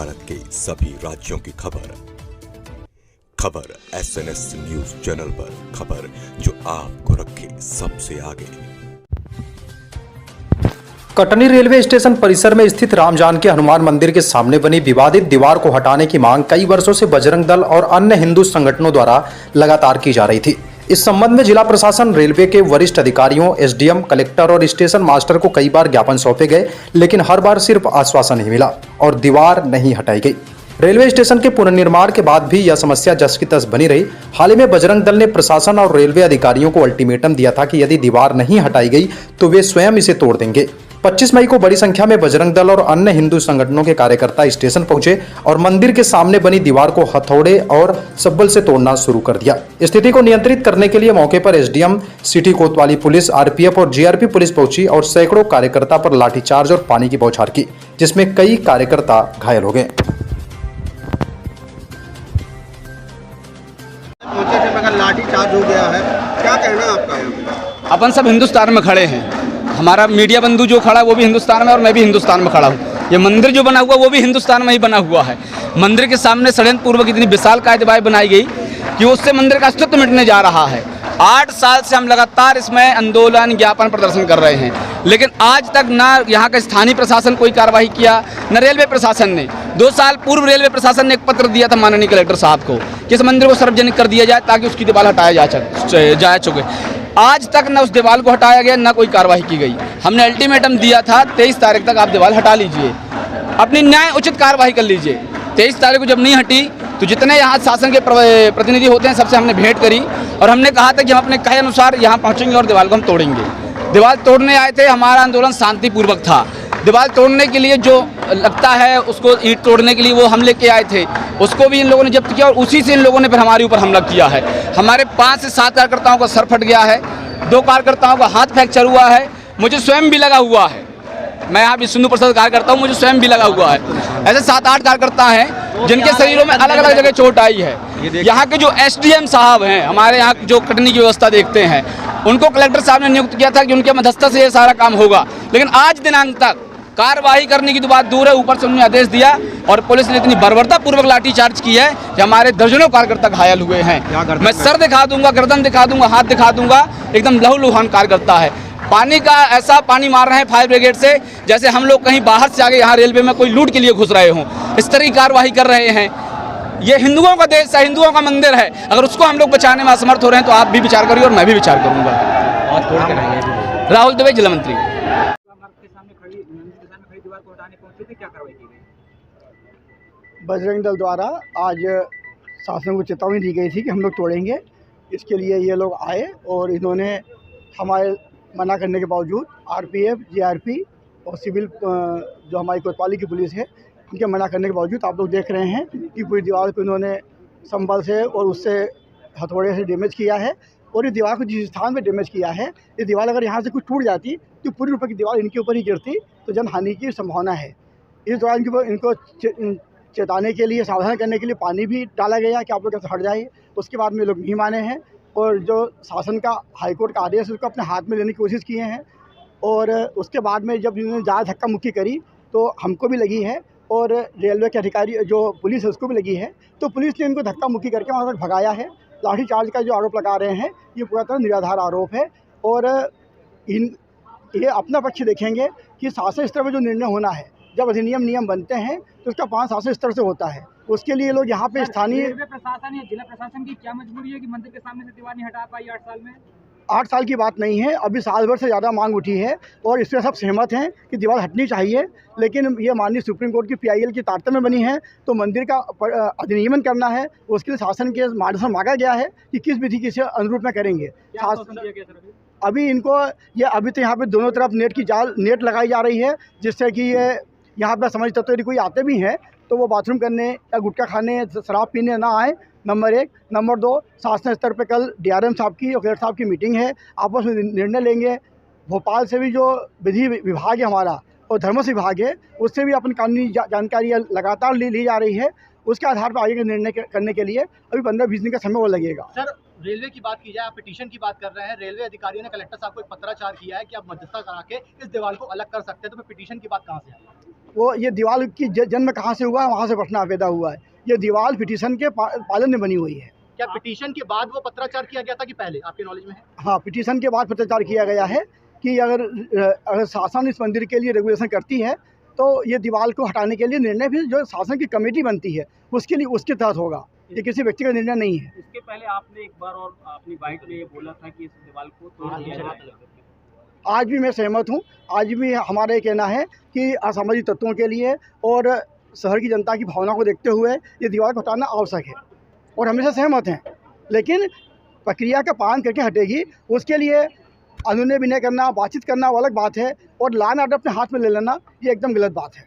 भारत के सभी राज्यों की खबर SNS न्यूज चैनल पर, खबर जो आपको रखे सबसे आगे। कटनी रेलवे स्टेशन परिसर में स्थित रामजान के हनुमान मंदिर के सामने बनी विवादित दीवार को हटाने की मांग कई वर्षों से बजरंग दल और अन्य हिंदू संगठनों द्वारा लगातार की जा रही थी। इस संबंध में जिला प्रशासन, रेलवे के वरिष्ठ अधिकारियों, SDM, कलेक्टर और स्टेशन मास्टर को कई बार ज्ञापन सौंपे गए, लेकिन हर बार सिर्फ आश्वासन ही मिला और दीवार नहीं हटाई गई। रेलवे स्टेशन के पुनर्निर्माण के बाद भी यह समस्या जस की तस बनी रही। हाल ही में बजरंग दल ने प्रशासन और रेलवे अधिकारियों को अल्टीमेटम दिया था कि यदि दीवार नहीं हटाई गई तो वे स्वयं इसे तोड़ देंगे। 25 मई को बड़ी संख्या में बजरंग दल और अन्य हिंदू संगठनों के कार्यकर्ता स्टेशन पहुंचे और मंदिर के सामने बनी दीवार को हथौड़े और सब्बल से तोड़ना शुरू कर दिया। स्थिति को नियंत्रित करने के लिए मौके पर SDM, सिटी कोतवाली पुलिस, RPF और GRP पुलिस पहुंची और सैकड़ों कार्यकर्ता पर लाठीचार्ज और पानी की बौछार की, जिसमें कई कार्यकर्ता घायल हो गए। लाठी चार्ज हो गया है, क्या कहना है आपका? अपन सब हिंदुस्तान में खड़े हैं। हमारा मीडिया बंधु जो खड़ा है वो भी हिंदुस्तान में और मैं भी हिंदुस्तान में खड़ा हूँ। ये मंदिर जो बना हुआ वो भी हिंदुस्तान में ही बना हुआ है। मंदिर के सामने षड्यंत्र पूर्वक इतनी विशालकाय दीवार बनाई गई कि उससे मंदिर का अस्तित्व मिटने जा रहा है। 8 साल से हम लगातार इसमें आंदोलन, ज्ञापन, प्रदर्शन कर रहे हैं, लेकिन आज तक ना यहाँ का स्थानीय प्रशासन कोई कार्रवाई किया, न रेलवे प्रशासन ने। 2 साल पूर्व रेलवे प्रशासन ने एक पत्र दिया था माननीय कलेक्टर साहब को कि इस मंदिर को सार्वजनिक कर दिया जाए ताकि उसकी दीवार हटाया जा चुके। आज तक न उस दीवार को हटाया गया, न कोई कार्रवाई की गई। हमने अल्टीमेटम दिया था 23 तारीख तक आप दीवार हटा लीजिए, अपनी न्याय उचित कार्रवाई कर लीजिए। 23 तारीख को जब नहीं हटी तो जितने यहाँ शासन के प्रतिनिधि होते हैं सबसे हमने भेंट करी और हमने कहा था कि हम अपने कहे अनुसार यहाँ पहुँचेंगे और दीवार को हम तोड़ेंगे। दीवार तोड़ने आए थे, हमारा आंदोलन शांतिपूर्वक था। दीवार तोड़ने के लिए जो लगता है उसको ईंट तोड़ने के लिए वो हम लेके आए थे, उसको भी इन लोगों ने जब्त किया और उसी से इन लोगों ने फिर हमारे ऊपर हमला किया है। हमारे 5 से 7 कार्यकर्ताओं का सर फट गया है, 2 कार्यकर्ताओं का हाथ फ्रैक्चर हुआ है, मुझे स्वयं भी लगा हुआ है। मैं यहाँ विष्णु प्रसाद कार्यकर्ता हूँ, मुझे स्वयं भी लगा हुआ है। ऐसे 7-8 कार्यकर्ता हैं जिनके शरीरों में अलग अलग जगह चोट आई है। यहाँ के जो SDM साहब हैं, हमारे यहाँ जो कटनी की व्यवस्था देखते हैं, उनको कलेक्टर साहब ने नियुक्त किया था कि उनके मध्यस्थता से ये सारा काम होगा, लेकिन आज दिनांक तक कार्रवाई करने की तो बात दूर है, ऊपर से उन्होंने आदेश दिया और पुलिस ने इतनी बर्बरता पूर्वक लाठीचार्ज की है कि हमारे दर्जनों कार्यकर्ता घायल हुए हैं। मैं सर दिखा दूंगा, गर्दन दिखा दूंगा, हाथ दिखा दूंगा, एकदम लहूलुहान कार्यकर्ता है। पानी का ऐसा पानी मार रहे हैं फायर ब्रिगेड से जैसे हम लोग कहीं बाहर से आगे यहाँ रेलवे में कोई लूट के लिए घुस रहे हों। इस तरह की कार्रवाई कर रहे हैं। ये हिंदुओं का देश है, हिंदुओं का मंदिर है, अगर उसको हम लोग बचाने में असमर्थ हो रहे हैं तो आप भी विचार करिए और मैं भी विचार करूंगा। राहुल दुबे, जिला मंत्री। बजरंग दल द्वारा आज शासन को चेतावनी दी गई थी कि हम लोग तोड़ेंगे। इसके लिए ये लोग आए और इन्होंने हमारे मना करने के बावजूद RPF, GRP और सिविल जो हमारी कोतवाली की पुलिस है, उनके मना करने के बावजूद आप लोग देख रहे हैं कि पूरी दीवार को इन्होंने संबल से और उससे हथौड़े से डैमेज किया है। और इस दीवार को जिस स्थान पे डैमेज किया है, ये दीवार अगर यहाँ से कुछ टूट जाती तो पूरी रूप की दीवार इनके ऊपर ही गिरती तो जनहानि की संभावना है। इस दौरान इनको चेताने के लिए, सावधान करने के लिए पानी भी डाला गया कि आप लोग कैसे हट जाइए। उसके बाद में लोग नहीं माने हैं और जो शासन का हाईकोर्ट का आदेश है उसको अपने हाथ में लेने की कोशिश किए हैं। और उसके बाद में जब इन्होंने ज़्यादा धक्का मुक्की करी तो हमको भी लगी है और रेलवे के अधिकारी जो पुलिस है उसको भी लगी है। तो पुलिस ने इनको धक्का मुक्की करके वहाँ तक भगाया है। लाठीचार्ज का जो आरोप लगा रहे हैं ये पूरा तरह निराधार आरोप है और ये अपना पक्ष देखेंगे कि शासन स्तर पर जो निर्णय होना है, जब अधिनियम नियम बनते हैं तो उसका पालन शासन स्तर से होता है। उसके लिए लोग यहाँ पे स्थानीय प्रशासन या जिला प्रशासन की क्या मजबूरी है कि मंदिर के सामने से दीवार नहीं हटा पाई 8 साल में? 8 साल की बात नहीं है, अभी साल भर से ज़्यादा मांग उठी है और इससे सब सहमत हैं कि दीवार हटनी चाहिए। लेकिन ये माननीय सुप्रीम कोर्ट की PIL की तारतम्य में बनी है तो मंदिर का अधिनियमन करना है। उसके लिए शासन के मार्गदर्शन मांगा गया है कि किस विधि के अनुरूप में करेंगे। अभी इनको अभी तो यहाँ पे दोनों तरफ नेट लगाई जा रही है, जिससे कि ये यहाँ पर समझ तत्व यदि कोई आते भी हैं तो वो बाथरूम करने या गुटखा खाने, शराब पीने ना आए, नंबर 1। नंबर 2, शासन स्तर पर कल DRM साहब की और कलेक्टर साहब की मीटिंग है, आपस में निर्णय लेंगे। भोपाल से भी जो विधि विभाग है हमारा और धर्म से विभाग है, उससे भी अपनी कानूनी जानकारी लगातार ली जा रही है। उसके आधार पर आगे का निर्णय करने के लिए अभी 15-20 दिन का समय वो लगेगा। सर, रेलवे की बात की जाए, आप पिटीशन की बात कर रहे हैं। रेलवे अधिकारियों ने कलेक्टर साहब को एक पत्राचार किया है कि आप मध्यस्थता करा के इस दीवार को अलग कर सकते हैं, तो फिर पिटीशन की बात कहाँ से आई? वो ये दीवार की जन्म कहाँ से हुआ है, वहाँ से प्रश्न पैदा हुआ है। ये दीवार पिटीशन के पालन में बनी हुई है। क्या पिटीशन के बाद वो पत्राचार किया गया था कि पहले, आपके नॉलेज में है? हाँ, पिटीशन के बाद पत्राचार किया गया है कि अगर शासन इस मंदिर के लिए रेगुलेशन करती है तो ये दीवार को हटाने के लिए निर्णय भी जो शासन की कमेटी बनती है उसके लिए उसके तहत होगा। ये किसी व्यक्ति का निर्णय नहीं है। इसके पहले आपने एक बार और अपनी बाइट में ये बोला था कि इस दीवार को तोड़ दिया जाए। आज भी मैं सहमत हूँ। आज भी हमारा ये कहना है कि असामाजिक तत्वों के लिए और शहर की जनता की भावना को देखते हुए ये दीवार को हटाना आवश्यक है और हमेशा सहमत हैं, लेकिन प्रक्रिया का पालन करके हटेगी। उसके लिए अनुनय विनय करना, बातचीत करना वो अलग बात है, और लॉ एंड ऑर्डर अपने हाथ में ले लेना ये एकदम गलत बात है।